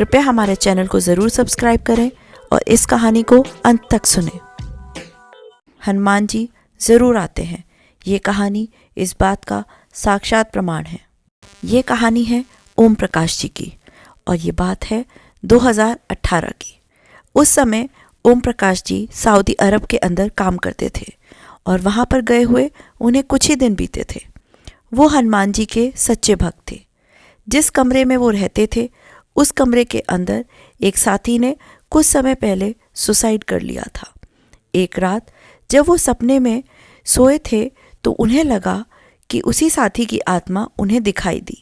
कृपया हमारे चैनल को ज़रूर सब्सक्राइब करें और इस कहानी को अंत तक सुनें। हनुमान जी ज़रूर आते हैं, ये कहानी इस बात का साक्षात प्रमाण है। ये कहानी है ओम प्रकाश जी की और ये बात है 2018 की। उस समय ओम प्रकाश जी सऊदी अरब के अंदर काम करते थे और वहाँ पर गए हुए उन्हें कुछ ही दिन बीते थे। वो हनुमान जी के सच्चे भक्त थे। जिस कमरे में वो रहते थे उस कमरे के अंदर एक साथी ने कुछ समय पहले सुसाइड कर लिया था। एक रात जब वो सपने में सोए थे तो उन्हें लगा कि उसी साथी की आत्मा उन्हें दिखाई दी।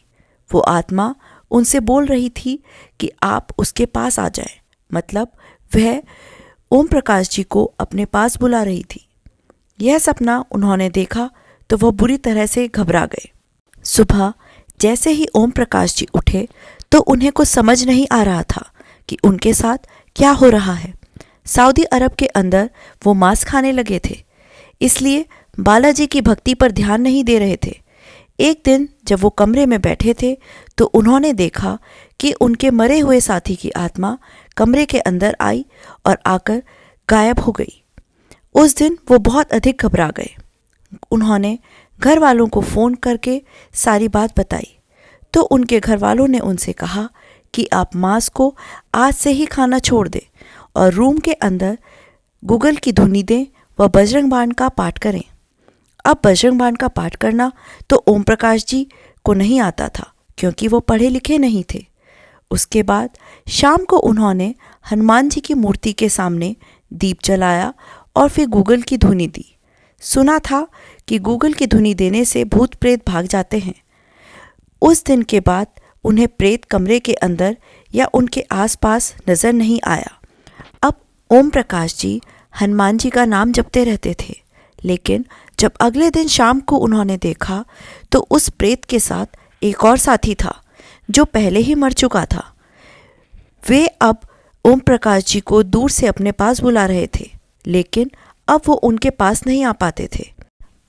वो आत्मा उनसे बोल रही थी कि आप उसके पास आ जाएं। मतलब वह ओम प्रकाश जी को अपने पास बुला रही थी। यह सपना उन्होंने देखा तो वह बुरी तरह से घबरा गए। सुबह जैसे ही ओम प्रकाश जी उठे तो उन्हें कुछ समझ नहीं आ रहा था कि उनके साथ क्या हो रहा है। सऊदी अरब के अंदर वो मांस खाने लगे थे, इसलिए बालाजी की भक्ति पर ध्यान नहीं दे रहे थे। एक दिन जब वो कमरे में बैठे थे तो उन्होंने देखा कि उनके मरे हुए साथी की आत्मा कमरे के अंदर आई और आकर गायब हो गई। उस दिन वो बहुत अधिक घबरा गए। उन्होंने घर वालों को फ़ोन करके सारी बात बताई तो उनके घर वालों ने उनसे कहा कि आप मांस को आज से ही खाना छोड़ दें और रूम के अंदर गूगल की धुनी दें व बजरंग बाण का पाठ करें। अब बजरंग बाण का पाठ करना तो ओम प्रकाश जी को नहीं आता था क्योंकि वो पढ़े लिखे नहीं थे। उसके बाद शाम को उन्होंने हनुमान जी की मूर्ति के सामने दीप जलाया और फिर गूगल की धुनी दी। सुना था कि गूगल की धुनी देने से भूत प्रेत भाग जाते हैं। उस दिन के बाद उन्हें प्रेत कमरे के अंदर या उनके आसपास नजर नहीं आया। अब ओम प्रकाश जी हनुमान जी का नाम जपते रहते थे, लेकिन जब अगले दिन शाम को उन्होंने देखा तो उस प्रेत के साथ एक और साथी था जो पहले ही मर चुका था। वे अब ओम प्रकाश जी को दूर से अपने पास बुला रहे थे, लेकिन अब वो उनके पास नहीं आ पाते थे।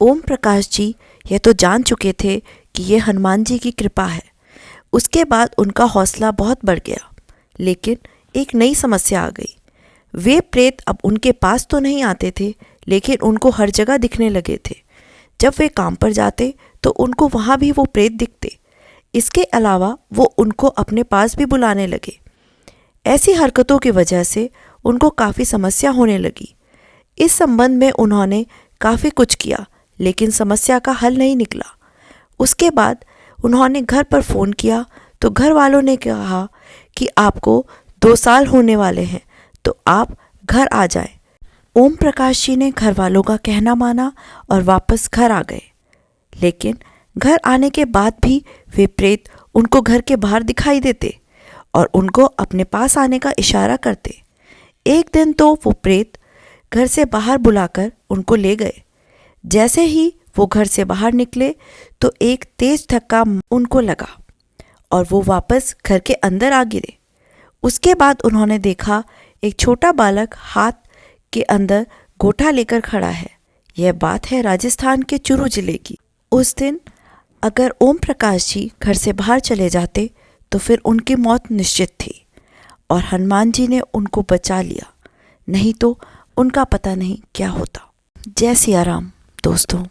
ओम प्रकाश जी यह तो जान चुके थे कि ये हनुमान जी की कृपा है। उसके बाद उनका हौसला बहुत बढ़ गया, लेकिन एक नई समस्या आ गई। वे प्रेत अब उनके पास तो नहीं आते थे, लेकिन उनको हर जगह दिखने लगे थे। जब वे काम पर जाते तो उनको वहाँ भी वो प्रेत दिखते। इसके अलावा वो उनको अपने पास भी बुलाने लगे। ऐसी हरकतों की वजह से उनको काफ़ी समस्या होने लगी। इस संबंध में उन्होंने काफ़ी कुछ किया, लेकिन समस्या का हल नहीं निकला। उसके बाद उन्होंने घर पर फ़ोन किया तो घर वालों ने कहा कि आपको 2 साल होने वाले हैं तो आप घर आ जाएं। ओम प्रकाश जी ने घर वालों का कहना माना और वापस घर आ गए, लेकिन घर आने के बाद भी वे प्रेत उनको घर के बाहर दिखाई देते और उनको अपने पास आने का इशारा करते। एक दिन तो वो प्रेत घर से बाहर बुलाकर उनको ले गए। जैसे ही वो घर से बाहर निकले तो एक तेज धक्का उनको लगा और वो वापस घर के अंदर आ गिरे। उसके बाद उन्होंने देखा एक छोटा बालक हाथ के अंदर गोटा लेकर खड़ा है। यह बात है राजस्थान के चुरू जिले की। उस दिन अगर ओम प्रकाश जी घर से बाहर चले जाते तो फिर उनकी मौत निश्चित थी और हनुमान जी ने उनको बचा लिया, नहीं तो उनका पता नहीं क्या होता। जय सिया राम दोस्तों।